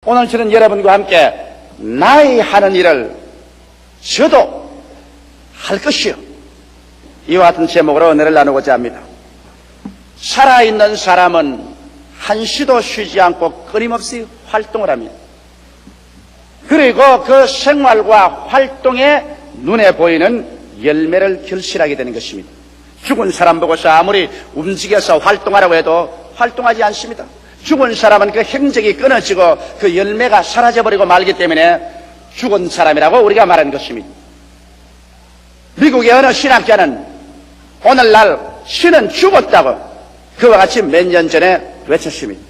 오늘 저는 여러분과 함께 나의 하는 일을 저도 할 것이요, 이와 같은 제목으로 은혜를 나누고자 합니다. 살아있는 사람은 한시도 쉬지 않고 끊임없이 활동을 합니다. 그리고 그 생활과 활동에 눈에 보이는 열매를 결실하게 되는 것입니다. 죽은 사람 보고서 아무리 움직여서 활동하라고 해도 활동하지 않습니다. 죽은 사람은 그 행적이 끊어지고 그 열매가 사라져버리고 말기 때문에 죽은 사람이라고 우리가 말하는 것입니다. 미국의 어느 신학자는 오늘날 신은 죽었다고 그와 같이 몇 년 전에 외쳤습니다.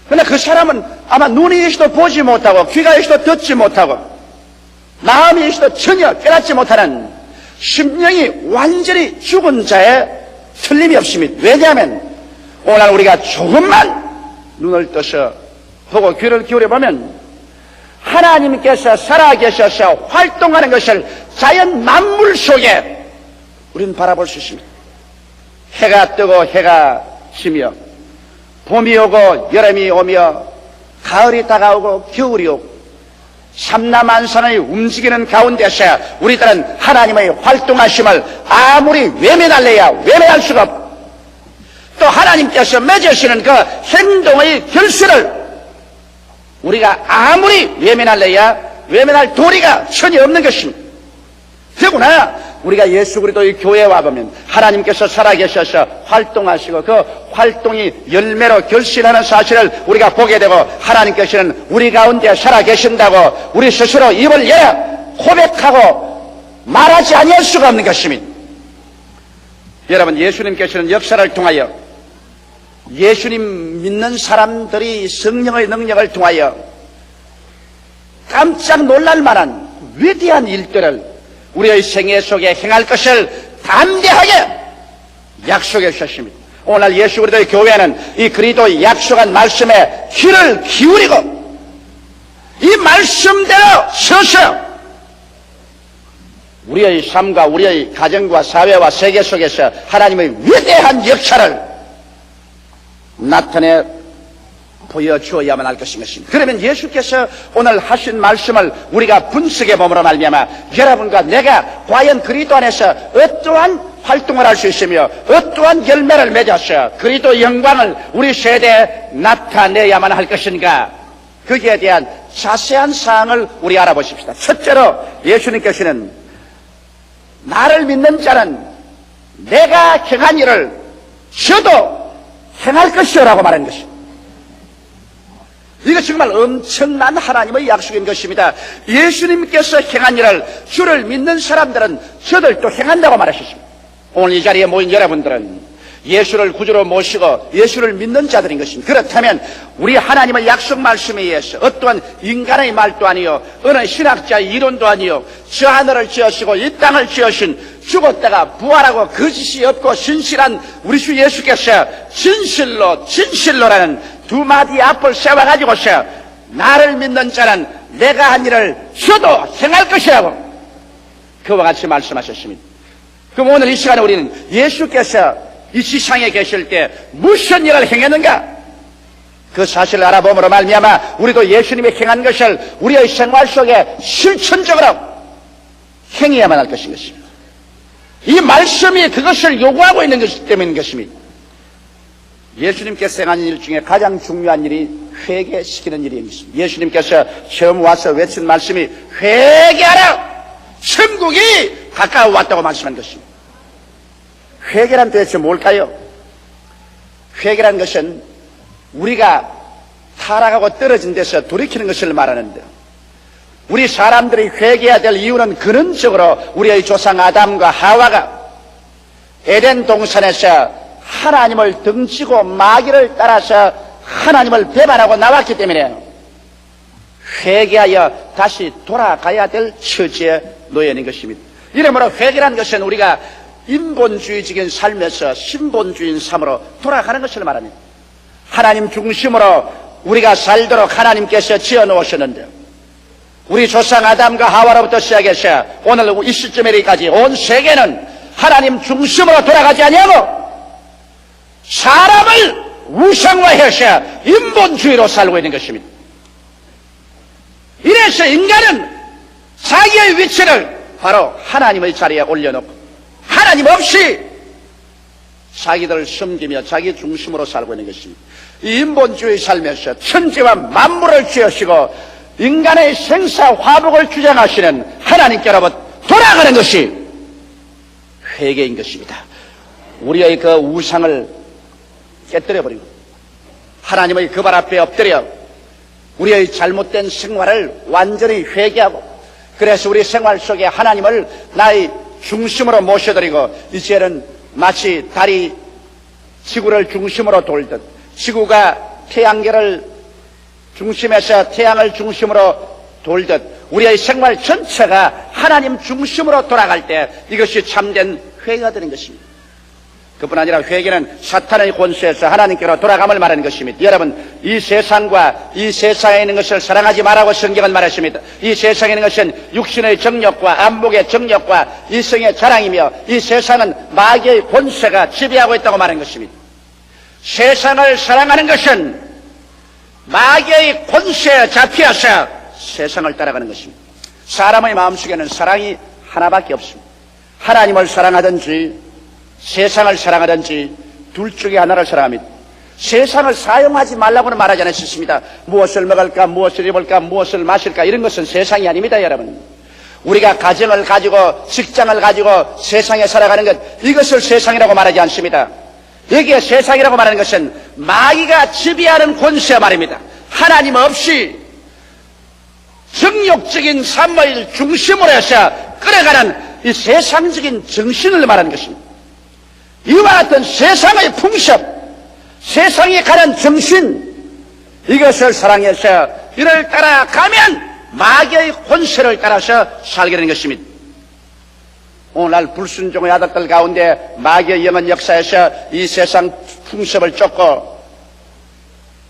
그런데 그 사람은 아마 눈이 있어도 보지 못하고 귀가 있어도 듣지 못하고 마음이 있어도 전혀 깨닫지 못하는 심령이 완전히 죽은 자에 틀림이 없습니다. 왜냐하면 오늘 우리가 조금만 눈을 떠서 보고 귀를 기울여보면 하나님께서 살아계셔서 활동하는 것을 자연 만물 속에 우리는 바라볼 수 있습니다. 해가 뜨고 해가 지며 봄이 오고 여름이 오며 가을이 다가오고 겨울이 오고 삼라만산을 움직이는 가운데서 우리들은 하나님의 활동하심을 아무리 외면할래야 외면할 수가 없고, 또 하나님께서 맺으시는 그 행동의 결실을 우리가 아무리 외면할래야 외면할 도리가 전혀 없는 것입니다. 더구나 우리가 예수 그리스도의 교회에 와보면 하나님께서 살아계셔서 활동하시고 그 활동이 열매로 결실하는 사실을 우리가 보게 되고, 하나님께서는 우리 가운데 살아계신다고 우리 스스로 입을 열어 고백하고 말하지 아니할 수가 없는 것입니다. 여러분, 예수님께서는 역사를 통하여 예수님 믿는 사람들이 성령의 능력을 통하여 깜짝 놀랄 만한 위대한 일들을 우리의 생애 속에 행할 것을 담대하게 약속해 주셨습니다. 오늘 예수 그리스도의 교회는 이 그리스도의 약속한 말씀에 귀를 기울이고 이 말씀대로 서서 우리의 삶과 우리의 가정과 사회와 세계 속에서 하나님의 위대한 역사를 나타내 보여주어야만 할 것입니다. 그러면 예수께서 오늘 하신 말씀을 우리가 분석해 봄으로 말미암아 여러분과 내가 과연 그리스도 안에서 어떠한 활동을 할 수 있으며 어떠한 열매를 맺어서 그리스도 영광을 우리 세대에 나타내야만 할 것인가, 거기에 대한 자세한 사항을 우리 알아보십시다. 첫째로 예수님께서는 나를 믿는 자는 내가 행한 일을 저도 행할 것이라고 말한 것입니다. 이거 정말 엄청난 하나님의 약속인 것입니다. 예수님께서 행한 일을 주를 믿는 사람들은 저들도 행한다고 말하셨습니다. 오늘 이 자리에 모인 여러분들은 예수를 구주로 모시고 예수를 믿는 자들인 것입니다. 그렇다면 우리 하나님의 약속 말씀에 의해서 어떠한 인간의 말도 아니요 어느 신학자의 이론도 아니요 저 하늘을 지으시고 이 땅을 지으신 죽었다가 부활하고 거짓이 없고 신실한 우리 주 예수께서 진실로라는 두 마디 앞을 세워가지고서 나를 믿는 자는 내가 한 일을 저도 행할 것이라고 그와 같이 말씀하셨습니다. 그럼 오늘 이 시간에 우리는 예수께서 이 지상에 계실 때 무슨 일을 행했는가, 그 사실을 알아봄으로 말미암아 우리도 예수님이 행한 것을 우리의 생활 속에 실천적으로 행해야만 할 것인 것입니다. 이 말씀이 그것을 요구하고 있는 것 때문인 것입니다. 예수님께서 행한 일 중에 가장 중요한 일이 회개시키는 일입니다. 예수님께서 처음 와서 외친 말씀이 회개하라! 천국이 가까워 왔다고 말씀한 것입니다. 회개란 도대체 뭘까요? 회개란 것은 우리가 타락하고 떨어진 데서 돌이키는 것을 말하는데, 우리 사람들이 회개해야 될 이유는 근원적으로 우리의 조상 아담과 하와가 에덴 동산에서 하나님을 등지고 마귀를 따라서 하나님을 배반하고 나왔기 때문에 회개하여 다시 돌아가야 될 처지에 놓여 있는 것입니다. 이러므로 회개라는 것은 우리가 인본주의적인 삶에서 신본주의인 삶으로 돌아가는 것을 말합니다. 하나님 중심으로 우리가 살도록 하나님께서 지어놓으셨는데, 우리 조상 아담과 하와로부터 시작해서 오늘 이 시점에까지 온 세계는 하나님 중심으로 돌아가지 아니하고 사람을 우상화해서 인본주의로 살고 있는 것입니다. 이래서 인간은 자기의 위치를 바로 하나님의 자리에 올려놓고 하나님 없이 자기들을 섬기며 자기 중심으로 살고 있는 것입니다. 이 인본주의 삶에서 천지와 만물을 지으시고 인간의 생사 화복을 주장하시는 하나님께로부터 돌아가는 것이 회개인 것입니다. 우리의 그 우상을 깨뜨려버리고 하나님의 그 발 앞에 엎드려 우리의 잘못된 생활을 완전히 회개하고, 그래서 우리 생활 속에 하나님을 나의 중심으로 모셔드리고, 이제는 마치 달이 지구를 중심으로 돌듯 지구가 태양계를 중심에서 태양을 중심으로 돌듯 우리의 생활 전체가 하나님 중심으로 돌아갈 때 이것이 참된 회개가 되는 것입니다. 그뿐 아니라 회개는 사탄의 권세에서 하나님께로 돌아감을 말하는 것입니다. 여러분, 이 세상과 이 세상에 있는 것을 사랑하지 말라고 성경은 말했습니다. 이 세상에 있는 것은 육신의 정욕과 안목의 정욕과 이성의 자랑이며 이 세상은 마귀의 권세가 지배하고 있다고 말하는 것입니다. 세상을 사랑하는 것은 마귀의 권세에 잡혀서 세상을 따라가는 것입니다. 사람의 마음속에는 사랑이 하나밖에 없습니다. 하나님을 사랑하든지 세상을 사랑하든지 둘 중에 하나를 사랑합니다. 세상을 사용하지 말라고는 말하지 않았습니다. 무엇을 먹을까, 무엇을 입을까, 무엇을 마실까, 이런 것은 세상이 아닙니다, 여러분. 우리가 가정을 가지고 직장을 가지고 세상에 살아가는 것, 이것을 세상이라고 말하지 않습니다. 여기에 세상이라고 말하는 것은 마귀가 지배하는 권세 말입니다. 하나님 없이 정욕적인 삶을 중심으로 해서 끌어가는 이 세상적인 정신을 말하는 것입니다. 이와 같은 세상의 풍습, 세상에 가는 정신, 이것을 사랑해서 이를 따라가면 마귀의 권세를 따라서 살게 되는 것입니다. 오늘날 불순종의 아들들 가운데 마귀의 영은 역사에서 이 세상 풍습을 쫓고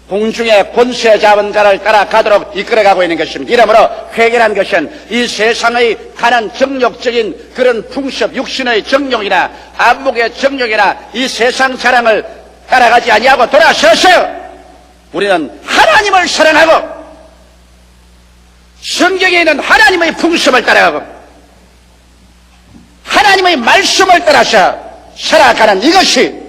공중의 권세 잡은 자를 따라가도록 이끌어가고 있는 것입니다. 이러므로 회개라는 것은 이 세상의 가는 정욕적인 그런 풍습, 육신의 정욕이나 안목의 정욕이나 이 세상 자랑을 따라가지 아니하고 돌아서서 우리는 하나님을 사랑하고 성경에 있는 하나님의 풍습을 따라가고 하나님의 말씀을 따라서 살아가는 이것이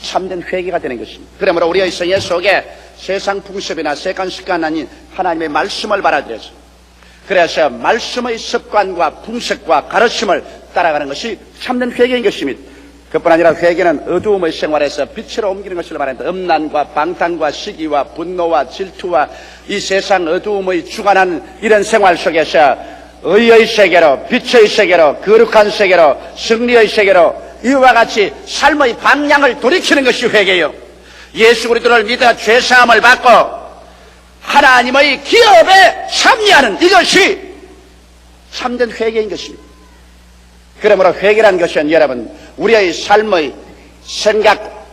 참된 회개가 되는 것입니다. 그러므로 우리의 생애 속에 세상 풍습이나 세간 습관 아닌 하나님의 말씀을 받아들여서, 그래서 말씀의 습관과 풍습과 가르침을 따라가는 것이 참된 회개인 것입니다. 그뿐 아니라 회개는 어두움의 생활에서 빛으로 옮기는 것을 말합니다. 음란과 방탕과 시기와 분노와 질투와 이 세상 어두움의 주관하는 이런 생활 속에서 의의 세계로, 빛의 세계로, 거룩한 세계로, 승리의 세계로 이와 같이 삶의 방향을 돌이키는 것이 회개요. 예수 그리스도를 믿어 죄사함을 받고 하나님의 기업에 참여하는 이것이 참된 회개인 것입니다. 그러므로 회개라는 것은 여러분, 우리의 삶의 생각,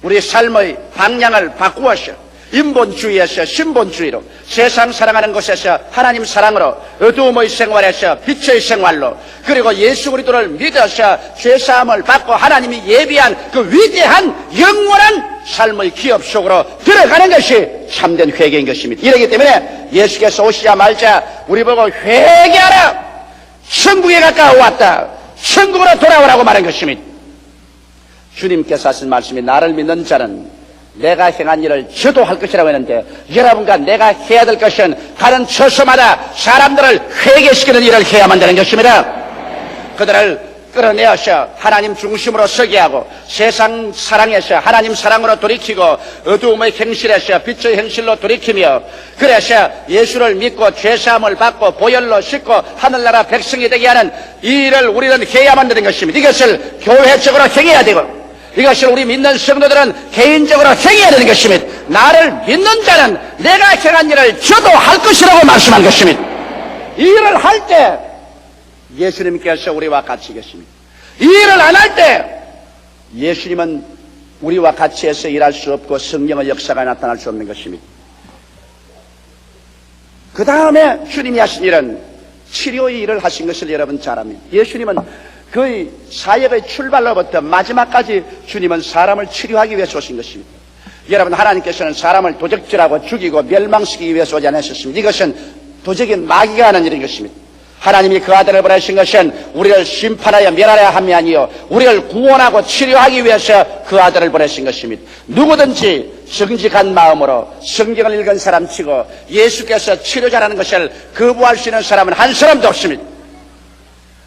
우리의 삶의 방향을 바꾸어서 인본주의에서 신본주의로, 세상 사랑하는 곳에서 하나님 사랑으로, 어두움의 생활에서 빛의 생활로, 그리고 예수 그리스도를 믿어서 죄사함을 받고 하나님이 예비한 그 위대한 영원한 삶의 기업 속으로 들어가는 것이 참된 회개인 것입니다. 이러기 때문에 예수께서 오시자마자 우리 보고 회개하라, 천국에 가까워 왔다, 천국으로 돌아오라고 말한 것입니다. 주님께서 하신 말씀이 나를 믿는 자는 내가 행한 일을 저도 할 것이라고 했는데, 여러분과 내가 해야 될 것은 가는 처소마다 사람들을 회개시키는 일을 해야만 되는 것입니다. 그들을 끌어내어서 하나님 중심으로 서게 하고 세상 사랑에서 하나님 사랑으로 돌이키고 어두움의 행실에서 빛의 행실로 돌이키며, 그래서 예수를 믿고 죄사함을 받고 보혈로 씻고 하늘나라 백성이 되게 하는 이 일을 우리는 해야만 되는 것입니다. 이것을 교회적으로 행해야 되고 이것을 우리 믿는 성도들은 개인적으로 행해야 되는 것입니다. 나를 믿는 자는 내가 행한 일을 저도 할 것이라고 말씀한 것입니다. 이 일을 할 때 예수님께서 우리와 같이 계십니다. 이 일을 안 할 때 예수님은 우리와 같이 해서 일할 수 없고 성령의 역사가 나타날 수 없는 것입니다. 그 다음에 주님이 하신 일은 치료의 일을 하신 것을 여러분 잘 압니다. 예수님은 그의 사역의 출발로부터 마지막까지 주님은 사람을 치료하기 위해서 오신 것입니다. 여러분, 하나님께서는 사람을 도적질하고 죽이고 멸망시키기 위해서 오지 않으셨습니다. 이것은 도적인 마귀가 하는 일인 것입니다. 하나님이 그 아들을 보내신 것은 우리를 심판하여 멸하려 함이 아니요 우리를 구원하고 치료하기 위해서 그 아들을 보내신 것입니다. 누구든지 정직한 마음으로 성경을 읽은 사람치고 예수께서 치료자라는 것을 거부할 수 있는 사람은 한 사람도 없습니다.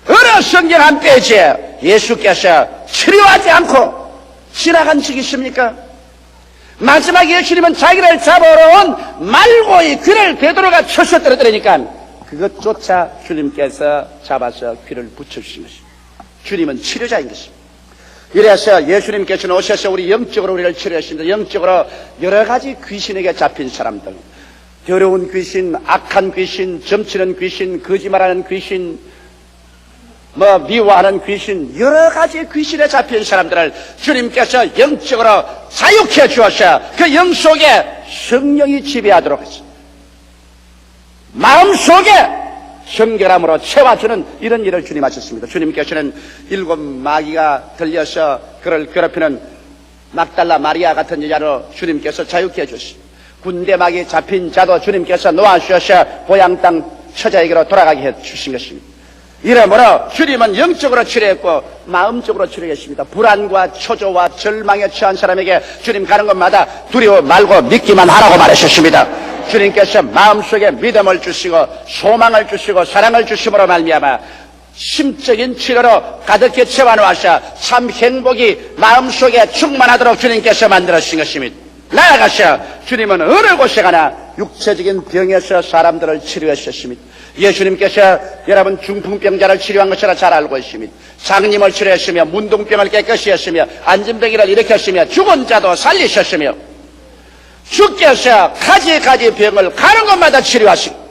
어느 성경 한 페이지에 예수께서 치료하지 않고 지나간 적이 있습니까? 마지막에 예수님은 자기를 잡아오러 온 말고의 귀를 베드로가 쳐서 떨어뜨리니까 그것조차 주님께서 잡아서 귀를 붙여주신 것입니다. 주님은 치료자인 것입니다. 이래서 예수님께서는 오셔서 우리 영적으로 우리를 치료하십니다. 영적으로 여러 가지 귀신에게 잡힌 사람들, 더러운 귀신, 악한 귀신, 점치는 귀신, 거짓말하는 귀신, 미워하는 귀신, 여러 가지 귀신에 잡힌 사람들을 주님께서 영적으로 자유케 해 주어서 그 영 속에 성령이 지배하도록 했습니다. 마음속에 정결함으로 채워주는 이런 일을 주님 하셨습니다. 주님께서는 7 마귀가 들려서 그를 괴롭히는 막달라 마리아 같은 여자로 주님께서 자유케 해주셨습니다. 군대 마귀 잡힌 자도 주님께서 놓아주셔서 고향 땅 처자에게로 돌아가게 해주신 것입니다. 이러므로 주님은 영적으로 치료했고 마음적으로 치료했습니다. 불안과 초조와 절망에 처한 사람에게 주님 가는 곳마다 두려워 말고 믿기만 하라고 말하셨습니다. 주님께서 마음속에 믿음을 주시고 소망을 주시고 사랑을 주심으로 말미암아 심적인 치료로 가득히 채워놓으셔 참 행복이 마음속에 충만하도록 주님께서 만들어주신 것입니다. 나아가셔 주님은 어느 곳에 가나 육체적인 병에서 사람들을 치료하셨습니다. 예수님께서 여러분 중풍병자를 치료한 것이라 잘 알고 있습니다. 장님을 치료했으며 문둥병을 깨끗이 했으며 안진병이를 일으켰으며 죽은 자도 살리셨으며 주께서 가지 병을 가는 곳마다 치료하시고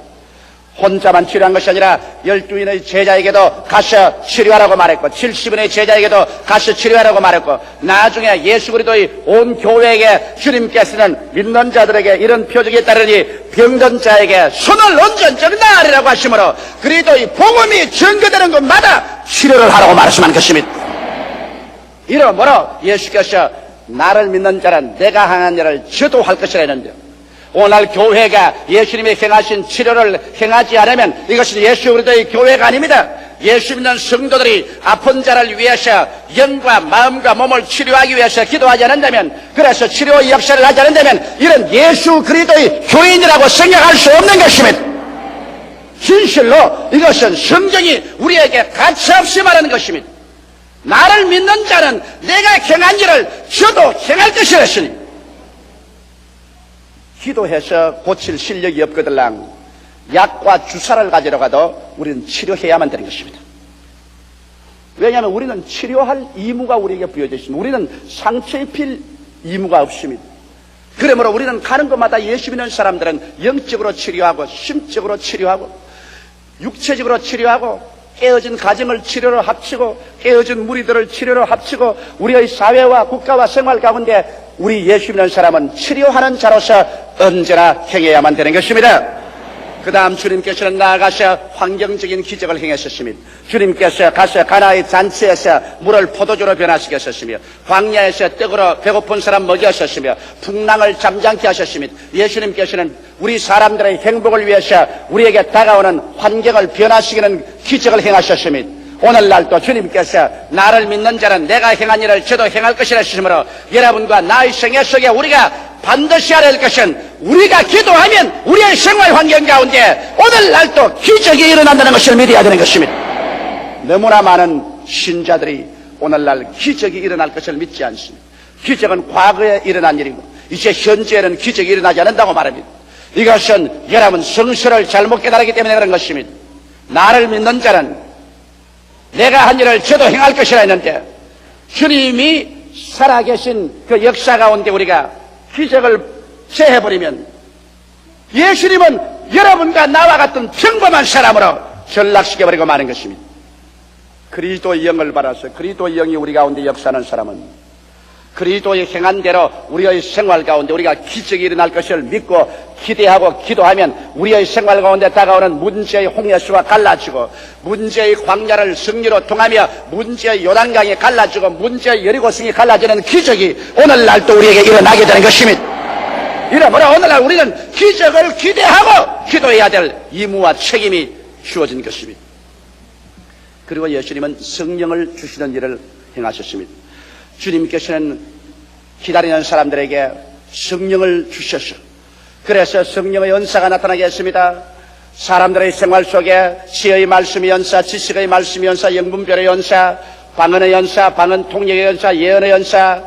혼자만 치료한 것이 아니라 12인의 제자에게도 가서 치료하라고 말했고 70인의 제자에게도 가서 치료하라고 말했고 나중에 예수 그리스도의 온 교회에게 주님께서는 믿는 자들에게 이런 표적이 따르니 병든 자에게 손을 얹은 적 나으리라고 하시므로 그리스도의 복음이 전거되는 곳마다 치료를 하라고 말씀한 것입니다. 이러므로 예수께서 나를 믿는 자는 내가 행한 일을 저도 할 것이라 했는데 오늘 교회가 예수님이 행하신 치료를 행하지 않으면 이것은 예수 그리스도의 교회가 아닙니다. 예수 믿는 성도들이 아픈 자를 위해서 영과 마음과 몸을 치료하기 위해서 기도하지 않는다면 그래서 치료의 역사를 하지 않는다면 이런 예수 그리스도의 교인이라고 생각할 수 없는 것입니다. 진실로 이것은 성경이 우리에게 가차없이 말하는 것입니다. 나를 믿는 자는 내가 행한 일을 저도 행할 것이라 했으니 기도해서 고칠 실력이 없거들랑 약과 주사를 가지러 가도 우리는 치료해야만 되는 것입니다. 왜냐하면 우리는 치료할 의무가 우리에게 부여져 있습니다. 우리는 상처 입힐 의무가 없습니다. 그러므로 우리는 가는 곳마다 예수 믿는 사람들은 영적으로 치료하고 심적으로 치료하고 육체적으로 치료하고 깨어진 가정을 치료로 합치고 깨어진 무리들을 치료로 합치고 우리의 사회와 국가와 생활 가운데 우리 예수 믿는 사람은 치료하는 자로서 언제나 행해야만 되는 것입니다. 그 다음 주님께서는 나아가서 환경적인 기적을 행하셨습니다. 주님께서 가서 가나의 잔치에서 물을 포도주로 변화시켰었으며 광야에서 떡으로 배고픈 사람 먹이셨으며 풍랑을 잠잠케 하셨습니다. 예수님께서는 우리 사람들의 행복을 위해서 우리에게 다가오는 환경을 변화시키는 기적을 행하셨습니다. 오늘날도 주님께서 나를 믿는 자는 내가 행한 일을 저도 행할 것이라 하시므로 여러분과 나의 생애 속에 우리가 반드시 알아야 할 것은 우리가 기도하면 우리의 생활 환경 가운데 오늘날도 기적이 일어난다는 것을 믿어야 되는 것입니다. 너무나 많은 신자들이 오늘날 기적이 일어날 것을 믿지 않습니다. 기적은 과거에 일어난 일이고 이제 현재에는 기적이 일어나지 않는다고 말합니다. 이것은 여러분 성서를 잘못 깨달았기 때문에 그런 것입니다. 나를 믿는 자는 내가 한 일을 저도 행할 것이라 했는데 주님이 살아계신 그 역사 가운데 우리가 기적을 제해버리면 예수님은 여러분과 나와 같은 평범한 사람으로 전락시켜버리고 마는 것입니다. 그리스도의 영을 받아서 그리스도의 영이 우리 가운데 역사하는 사람은 그리스도의 행한 대로 우리의 생활 가운데 우리가 기적이 일어날 것을 믿고 기대하고 기도하면 우리의 생활 가운데 다가오는 문제의 홍해수가 갈라지고, 문제의 광야를 승리로 통하며 문제의 요단강이 갈라지고 문제의 여리고성이 갈라지는 기적이 오늘날 또 우리에게 일어나게 되는 것입니다. 이러므로 오늘날 우리는 기적을 기대하고 기도해야 될 의무와 책임이 주어진 것입니다. 그리고 예수님은 성령을 주시는 일을 행하셨습니다. 주님께서는 기다리는 사람들에게 성령을 주셔서, 그래서 성령의 연사가 나타나게 했습니다. 사람들의 생활 속에 지혜의 말씀의 연사, 지식의 말씀의 연사, 영분별의 연사, 방언의 연사, 방언 통역의 연사, 예언의 연사,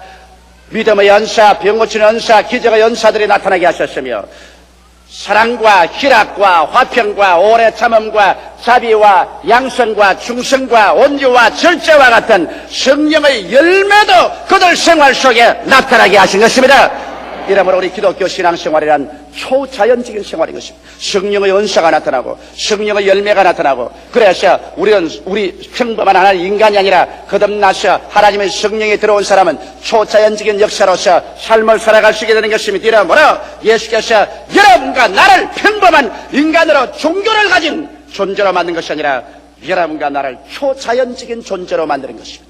믿음의 연사, 병 고치는 연사, 기적의 연사들이 나타나게 하셨으며, 사랑과 희락과 화평과 오래 참음과 자비와 양선과 충성과 온유와 절제와 같은 성령의 열매도 그들 생활 속에 나타나게 하신 것입니다. 이러므로 우리 기독교 신앙생활이란 초자연적인 생활인 것입니다. 성령의 은사가 나타나고 성령의 열매가 나타나고, 그래서 우리 평범한 하나의 인간이 아니라 거듭나서 하나님의 성령이 들어온 사람은 초자연적인 역사로서 삶을 살아갈 수 있게 되는 것입니다. 이러므로 예수께서 여러분과 나를 평범한 인간으로 종교를 가진 존재로 만든 것이 아니라 여러분과 나를 초자연적인 존재로 만드는 것입니다.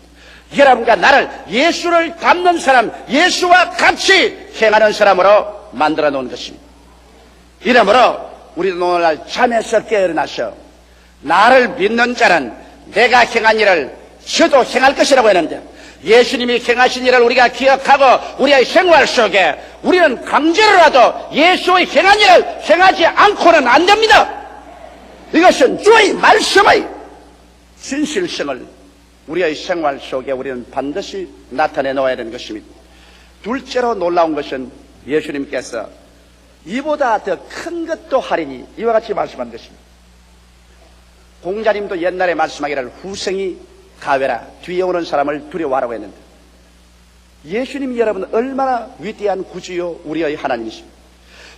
여러분과 나를 예수를 닮는 사람, 예수와 같이 행하는 사람으로 만들어 놓은 것입니다. 이러므로 우리는 오늘날 잠에서 깨어나서 나를 믿는 자는 내가 행한 일을 저도 행할 것이라고 했는데, 예수님이 행하신 일을 우리가 기억하고 우리의 생활 속에 우리는 강제로라도 예수의 행한 일을 행하지 않고는 안 됩니다. 이것은 주의 말씀의 진실성을 우리의 생활 속에 우리는 반드시 나타내 놓아야 되는 것입니다. 둘째로 놀라운 것은 예수님께서 이보다 더 큰 것도 하리니 이와 같이 말씀한 것입니다. 공자님도 옛날에 말씀하기를 후생이 가외라, 뒤에 오는 사람을 두려워하라고 했는데, 예수님이 여러분 얼마나 위대한 구주요 우리의 하나님이십니다.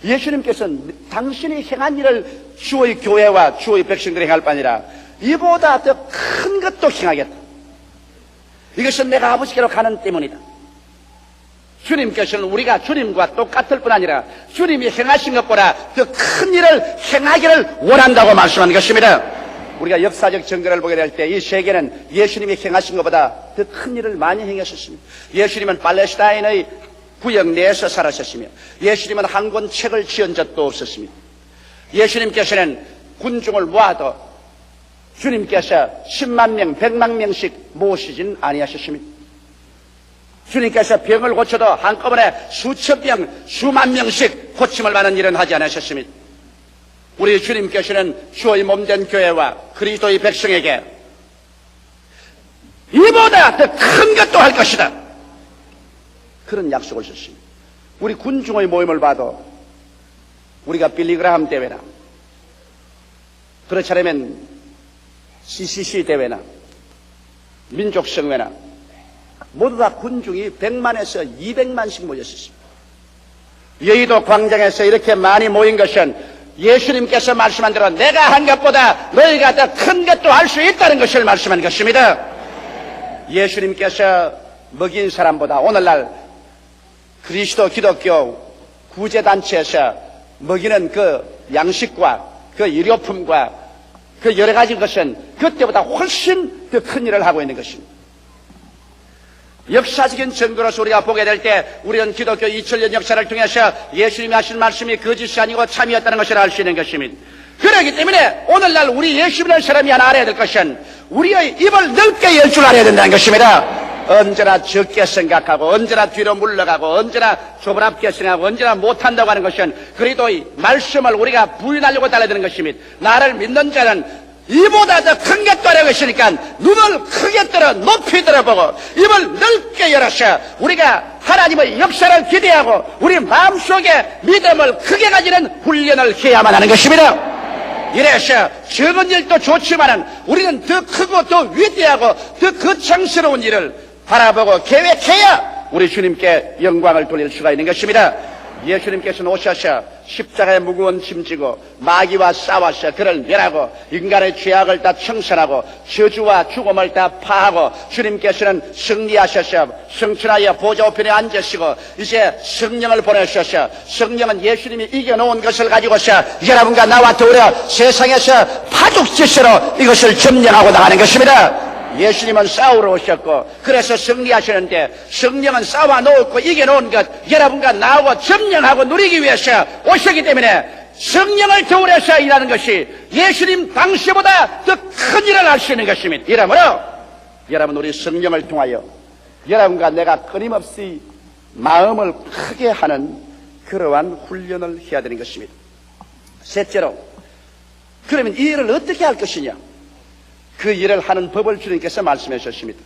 예수님께서는 당신이 행한 일을 주의 교회와 주의 백성들이 행할 바 아니라 이보다 더 큰 것도 행하겠다. 이것은 내가 아버지께로 가는 때문이다. 주님께서는 우리가 주님과 똑같을 뿐 아니라 주님이 행하신 것보다 더 큰 일을 행하기를 원한다고 말씀하는 것입니다. 우리가 역사적 증거를 보게 될 때 이 세계는 예수님이 행하신 것보다 더 큰 일을 많이 행하셨습니다. 예수님은 팔레스타인의 구역 내에서 살아셨으며, 예수님은 한 권 책을 지은 적도 없었습니다. 예수님께서는 군중을 모아도 주님께서 10만 명, 100만 명씩 모시진 아니하셨습니다. 주님께서 병을 고쳐도 한꺼번에 수천 명, 수만 명씩 고침을 받는 일은 하지 않으셨습니다. 우리 주님께서는 주의 몸된 교회와 그리스도의 백성에게 이보다 더 큰 것도 할 것이다, 그런 약속을 주셨습니다. 우리 군중의 모임을 봐도 우리가 빌리그라함 대회나, 그렇지 않으면 CCC 대회나 민족성회나 모두 다 군중이 100만에서 200만씩 모였습니다. 여의도 광장에서 이렇게 많이 모인 것은 예수님께서 말씀한 대로 내가 한 것보다 너희가 더 큰 것도 할 수 있다는 것을 말씀한 것입니다. 예수님께서 먹인 사람보다 오늘날 그리스도 기독교 구제단체에서 먹이는 그 양식과 그 일료품과 그 여러 가지 것은 그때보다 훨씬 더 큰 일을 하고 있는 것입니다. 역사적인 증거로서 우리가 보게 될 때 우리는 기독교 2000년 역사를 통해서 예수님이 하신 말씀이 거짓이 아니고 참이었다는 것을 알 수 있는 것입니다. 그렇기 때문에 오늘날 우리 예수 믿는 사람이 하나 알아야 될 것은 우리의 입을 넓게 열 줄 알아야 된다는 것입니다. 언제나 적게 생각하고 언제나 뒤로 물러가고 언제나 조그맣게 생각하고 언제나 못한다고 하는 것은 그리스도의 말씀을 우리가 부인하려고 달려드는 것입니다. 나를 믿는 자는 이보다 더 큰 것도 하려고 했으니까 눈을 크게 들어 높이 들어보고 입을 넓게 열어서 우리가 하나님의 역사를 기대하고 우리 마음속에 믿음을 크게 가지는 훈련을 해야만 하는 것입니다. 이래서 적은 일도 좋지만은 우리는 더 크고 더 위대하고 더 거창스러운 일을 바라보고 계획해야 우리 주님께 영광을 돌릴 수가 있는 것입니다. 예수님께서는 오셔서 십자가에 무거운 짐 지고 마귀와 싸워서 그를 멸하고 인간의 죄악을 다 청산하고 저주와 죽음을 다 파하고 주님께서는 승리하셔서 성천하여 보좌 우편에 앉으시고 이제 성령을 보내셔서 성령은 예수님이 이겨놓은 것을 가지고서 여러분과 나와 더불어 세상에서 파죽지세로 이것을 점령하고 나가는 것입니다. 예수님은 싸우러 오셨고 그래서 승리하시는데 성령은 싸워놓고 이겨놓은 것 여러분과 나하고 점령하고 누리기 위해서 오셨기 때문에 성령을 더울여서 일하는 것이 예수님 당시보다 더 큰 일을 할 수 있는 것입니다. 이러므로 여러분 우리 성령을 통하여 여러분과 내가 끊임없이 마음을 크게 하는 그러한 훈련을 해야 되는 것입니다. 셋째로 그러면 이 일을 어떻게 할 것이냐, 그 일을 하는 법을 주님께서 말씀해 주셨습니다.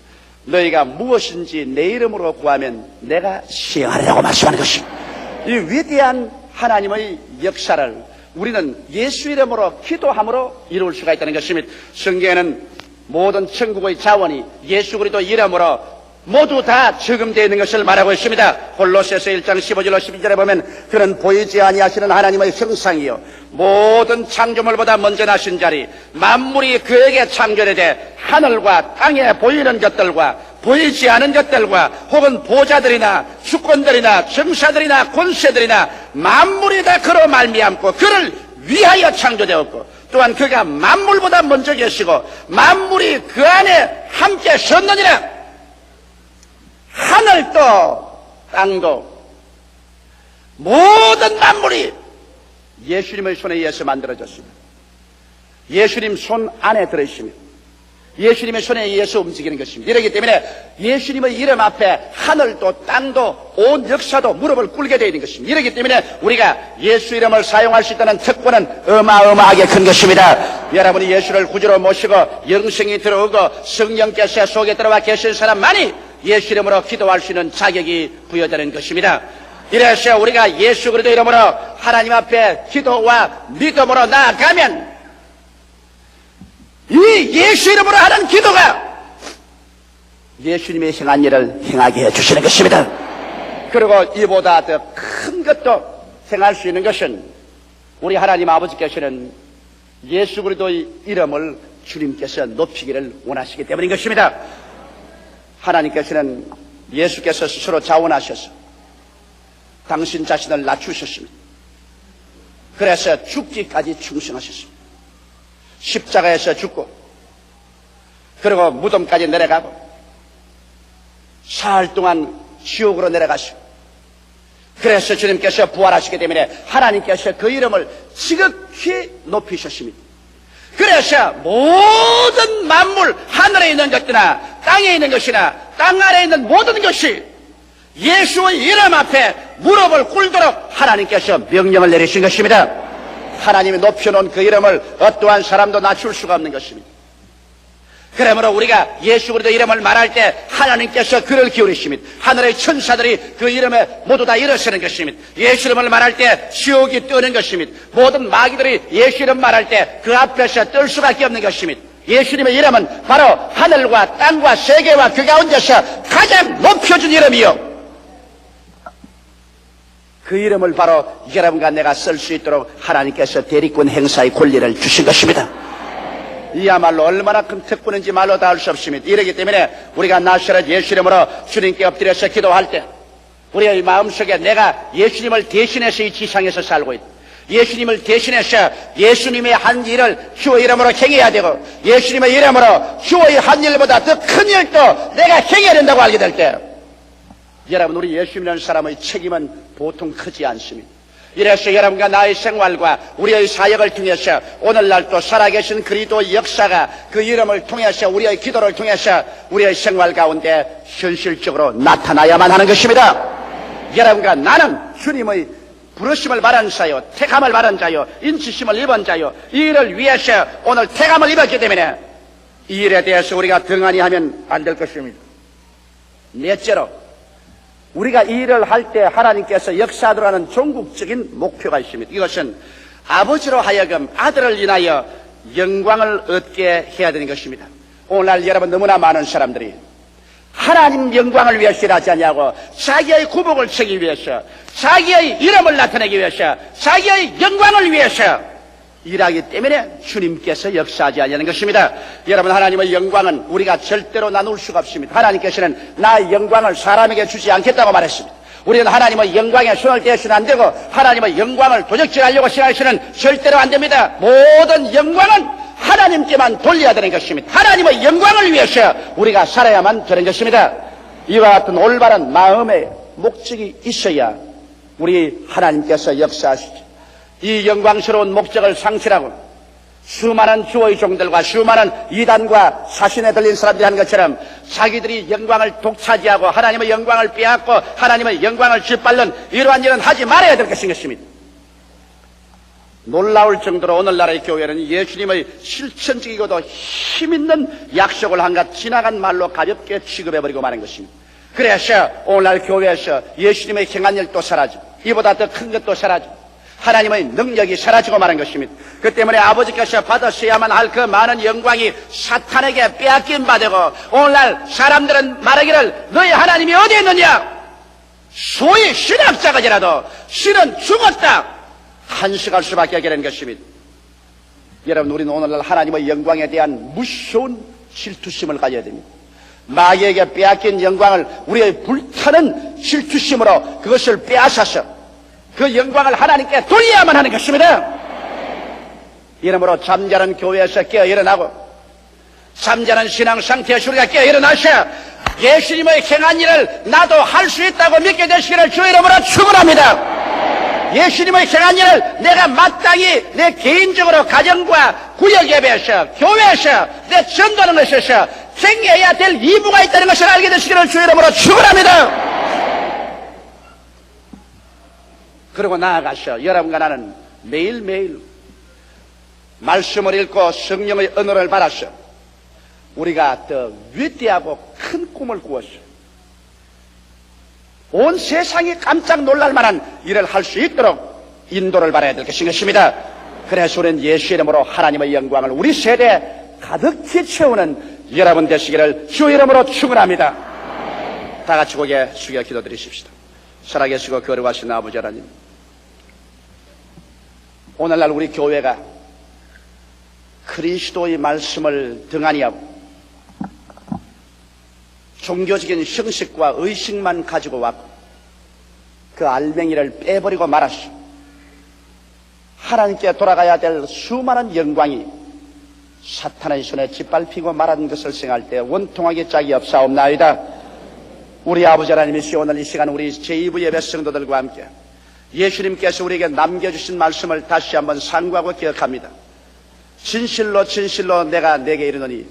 너희가 무엇인지 내 이름으로 구하면 내가 시행하리라고 말씀하는 것입니다. 이 위대한 하나님의 역사를 우리는 예수 이름으로 기도함으로 이룰 수가 있다는 것입니다. 성경에는 모든 천국의 자원이 예수 그리스도 이름으로 모두 다 저금되어 있는 것을 말하고 있습니다. 골로새서 1장 15절로 12절에 보면 그는 보이지 아니하시는 하나님의 형상이요 모든 창조물보다 먼저 나신 자리 만물이 그에게 창조되되 하늘과 땅에 보이는 것들과 보이지 않은 것들과 혹은 보좌들이나 주권들이나 정사들이나 권세들이나 만물이 다 그로 말미암고 그를 위하여 창조되었고 또한 그가 만물보다 먼저 계시고 만물이 그 안에 함께 섰느니라. 하늘도 땅도 모든 만물이 예수님의 손에 의해서 만들어졌습니다. 예수님 손 안에 들어있습니다. 예수님의 손에 의해서 움직이는 것입니다. 이렇기 때문에 예수님의 이름 앞에 하늘도 땅도 온 역사도 무릎을 꿇게 되어 있는 것입니다. 이렇기 때문에 우리가 예수 이름을 사용할 수 있다는 특권은 어마어마하게 큰 것입니다. 여러분이 예수를 구주로 모시고 영생이 들어오고 성령께서 속에 들어와 계신 사람만이 예수 이름으로 기도할 수 있는 자격이 부여되는 것입니다. 이래서 우리가 예수 그리스도 이름으로 하나님 앞에 기도와 믿음으로 나아가면 이 예수 이름으로 하는 기도가 예수님의 행한 일을 행하게 해주시는 것입니다. 그리고 이보다 더 큰 것도 행할 수 있는 것은 우리 하나님 아버지께서는 예수 그리스도의 이름을 주님께서 높이기를 원하시기 때문인 것입니다. 하나님께서는 예수께서 스스로 자원하셔서 당신 자신을 낮추셨습니다. 그래서 죽기까지 충성하셨습니다. 십자가에서 죽고 그리고 무덤까지 내려가고 사흘 동안 지옥으로 내려가시고 그래서 주님께서 부활하시기 때문에 하나님께서 그 이름을 지극히 높이셨습니다. 그래서 모든 만물 하늘에 있는 것이나 땅에 있는 것이나 땅 아래에 있는 모든 것이 예수의 이름 앞에 무릎을 꿇도록 하나님께서 명령을 내리신 것입니다. 하나님이 높여놓은 그 이름을 어떠한 사람도 낮출 수가 없는 것입니다. 그러므로 우리가 예수 그리스도 이름을 말할 때 하나님께서 귀를 기울이십니다. 하늘의 천사들이 그 이름에 모두 다 일어서는 것입니다. 예수 이름을 말할 때 지옥이 뜨는 것입니다. 모든 마귀들이 예수 이름 말할 때 그 앞에서 뜰 수밖에 없는 것입니다. 예수님의 이름은 바로 하늘과 땅과 세계와 그 가운데서 가장 높여준 이름이요 그 이름을 바로 여러분과 내가 쓸 수 있도록 하나님께서 대리권 행사의 권리를 주신 것입니다. 이야말로 얼마나 큰 특권인지 말로 다 할 수 없습니다. 이러기 때문에 우리가 나사렛 예수 이름으로 주님께 엎드려서 기도할 때 우리의 마음속에 내가 예수님을 대신해서 이 지상에서 살고 있다. 예수님을 대신해서 예수님의 한 일을 주의 이름으로 행해야 되고 예수님의 이름으로 주의 한 일보다 더 큰 일도 내가 행해야 된다고 알게 될 때 여러분 우리 예수님이라는 사람의 책임은 보통 크지 않습니다. 이래서 여러분과 나의 생활과 우리의 사역을 통해서 오늘날도 살아계신 그리스도의 역사가 그 이름을 통해서 우리의 기도를 통해서 우리의 생활 가운데 현실적으로 나타나야만 하는 것입니다. 여러분과 나는 주님의 부르심을 받은 자요 택함을 받은 자요 인치심을 입은 자요 이 일을 위해서 오늘 택함을 입었기 때문에 이 일에 대해서 우리가 등한히 하면 안 될 것입니다. 넷째로 우리가 이 일을 할 때 하나님께서 역사하도록 하는 종국적인 목표가 있습니다. 이것은 아버지로 하여금 아들을 인하여 영광을 얻게 해야 되는 것입니다. 오늘날 여러분 너무나 많은 사람들이 하나님 영광을 위해서 일하지 않냐고, 자기의 구복을 채기 위해서, 자기의 이름을 나타내기 위해서, 자기의 영광을 위해서 일하기 때문에 주님께서 역사하지 않냐는 것입니다. 여러분, 하나님의 영광은 우리가 절대로 나눌 수가 없습니다. 하나님께서는 나의 영광을 사람에게 주지 않겠다고 말했습니다. 우리는 하나님의 영광에 손을 대서는 안 되고, 하나님의 영광을 도적질하려고 생각해서는 절대로 안 됩니다. 모든 영광은 하나님께만 돌려야 되는 것입니다. 하나님의 영광을 위해서 우리가 살아야만 되는 것입니다. 이와 같은 올바른 마음의 목적이 있어야 우리 하나님께서 역사하시죠. 이 영광스러운 목적을 상실하고 수많은 주의 종들과 수많은 이단과 사신에 들린 사람들이 한 것처럼 자기들이 영광을 독차지하고 하나님의 영광을 빼앗고 하나님의 영광을 짓밟는 이러한 일은 하지 말아야 될 것입니다. 놀라울 정도로 오늘날의 교회는 예수님의 실천적이고도 힘있는 약속을 한갓 지나간 말로 가볍게 취급해버리고 마는 것입니다. 그래서 오늘날 교회에서 예수님의 행한 일도 사라지고 이보다 더 큰 것도 사라지고 하나님의 능력이 사라지고 마는 것입니다. 그 때문에 아버지께서 받으셔야만 할 그 많은 영광이 사탄에게 빼앗긴 바 되고, 오늘날 사람들은 말하기를 너희 하나님이 어디에 있느냐? 소위 신학자가지라도 신은 죽었다 한식할 수밖에 없게 되는 것입니다. 여러분, 우리는 오늘날 하나님의 영광에 대한 무서운 질투심을 가져야 됩니다. 마귀에게 빼앗긴 영광을 우리의 불타는 질투심으로 그것을 빼앗아서 그 영광을 하나님께 돌려야만 하는 것입니다. 이러므로 잠자는 교회에서 깨어 일어나고 잠자는 신앙 상태에서 우리가 깨어 일어나셔 예수님의 행한 일을 나도 할 수 있다고 믿게 되시기를 주 이름으로 축원합니다. 예수님의 행한 일을 내가 마땅히 내 개인적으로 가정과 구역 예배에서 교회에서 내 전도하는 것에서 생겨야 될 이유가 있다는 것을 알게 되시기를 주 이름으로 축원합니다. 그리고 나아가서 여러분과 나는 매일매일 말씀을 읽고 성령의 은혜를 받아서 우리가 더 위대하고 큰 꿈을 꾸어서 온 세상이 깜짝 놀랄 만한 일을 할 수 있도록 인도를 받아야 될 것입니다. 그래서 우리는 예수 이름으로 하나님의 영광을 우리 세대에 가득히 채우는 여러분 되시기를 주 이름으로 축원합니다. 다 같이 고개 숙여 기도드리십시다. 살아계시고 거룩하신 아버지 하나님, 오늘날 우리 교회가 그리스도의 말씀을 등한히 하고 종교적인 형식과 의식만 가지고 왔고 그 알맹이를 빼버리고 말았어. 하나님께 돌아가야 될 수많은 영광이 사탄의 손에 짓밟히고 말한 것을 생각할 때 원통하게 짝이 없사옵나이다. 우리 아버지 하나님이시여, 오늘 이 시간 우리 제2부 예배 성도들과 함께 예수님께서 우리에게 남겨주신 말씀을 다시 한번 상고하고 기억합니다. 진실로 진실로 내가 내게 이르노니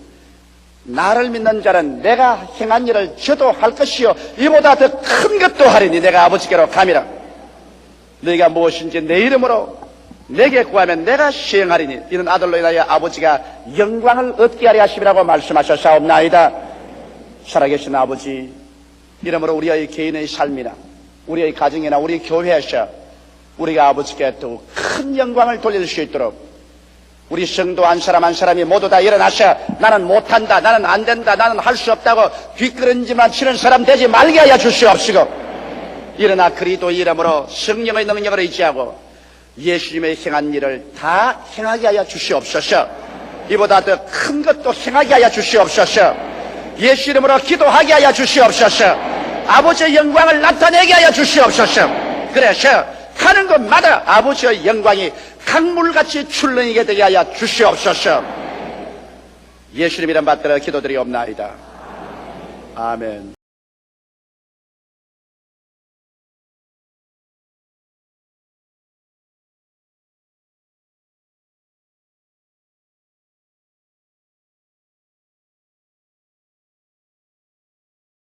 나를 믿는 자는 내가 행한 일을 저도 할 것이요 이보다 더 큰 것도 하리니 내가 아버지께로 감이라. 너희가 무엇인지 내 이름으로 내게 구하면 내가 시행하리니 이는 아들로 인하여 아버지가 영광을 얻게 하려 하심이라고 말씀하셨사옵나이다. 살아계신 아버지, 이러므로 우리의 개인의 삶이나 우리의 가정이나 우리 교회에서 우리가 아버지께 더욱 큰 영광을 돌릴 수 있도록 우리 성도 한 사람 한 사람이 모두 다 일어나서 나는 못한다, 나는 안 된다, 나는 할 수 없다고 뒷걸음질만 치는 사람 되지 말게 하여 주시옵시고, 일어나 그리스도 이름으로 성령의 능력을 의지하고 예수님의 행한 일을 다 행하게 하여 주시옵소서. 이보다 더 큰 것도 행하게 하여 주시옵소서. 예수 이름으로 기도하게 하여 주시옵소서. 아버지의 영광을 나타내게 하여 주시옵소서. 그래서 가는 곳마다 아버지의 영광이 강물같이 출렁이게 되게 하여 주시옵소서. 예수님 이름 받들어 기도드리옵나이다. 아멘.